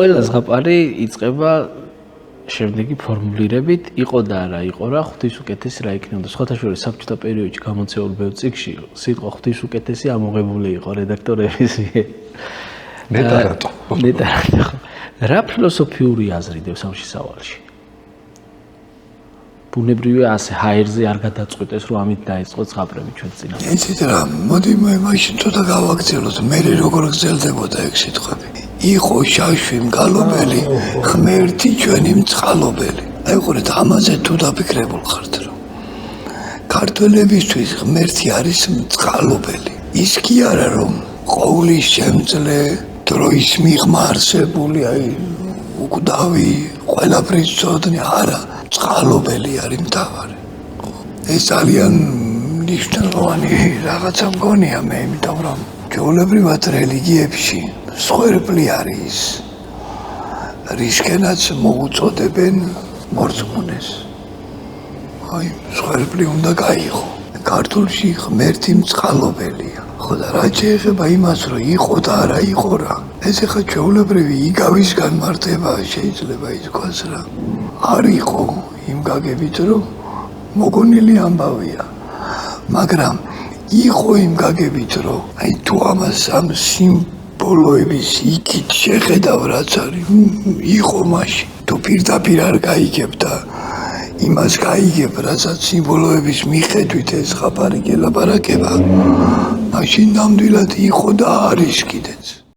ყველა ზღაპარი იწყება შემდეგი ფორმულირებით იყო და არა იყო რა ღვთის უკეთესი რა იქნებოდა სხვათა შორის საბჭოთა პერიოდში გამოცეულ ბევრ წიგნში სიტყვა ღვთის უკეთესი ამოღებული იყო რედაქტორების მიერ ნეტარატო რა ფილოსოფიური აზრი დევს ამ შესავალში ბუნებრივია ასე ჰაერზე არ გადაწყვეტეს რომ ამით დაიწყო ზღაპრები ჩვენ წინა იცით რა მოდი მაშინ ცოტა გავაგრძელოთ მე როგორ გრძელდებოდა ეგ სიტყვები იყო შაშვი მგალობელი ღმერთი ჩვენი მწყალობელი აი ყურეთ ამაზე თუ დაფიქრებულ ხართ რომ ქართველებისთვის ღმერთი არის მწყალობელი ის კი არა რომ ყოვლის შემძლე დროის მიღმა არსებული აი უკვდავი ყველაფრის ცოდნი არა წყალობელი არის მთავარი ეს ძალიან მნიშვნელოვანი რაღაცა მგონია მე იმიტომ რომ ჩვეულებრივად რელიგიებში სხერფლი არის რისკენაც მოუწოდებენ მორწმუნეს აი სხერფლი უნდა გაიღო ქართულში ღმერთი მწყალობელია ხო და რა შეეხება იმას რომ იყო და არა იყო რა ეს ახლა ჩვეულებრივი იგავისგან მარტება შეიძლება ითქვას რა არ იყო იმ გაგებით რომ მოგონილი ამბავია მაგრამ იყო იმ გაგებით რომ აი თუ ამას ამ სიმბოლოების იქით შეხედავ რაც არის იყო მაშინ თუ პირდაპირ არ გაიგებ და იმას გაიგებ რასაც სიმბოლოების მიხედვით ეს ხაპარი გელაპარაკება მაშინ ნამდვილად იყო და არის კიდეც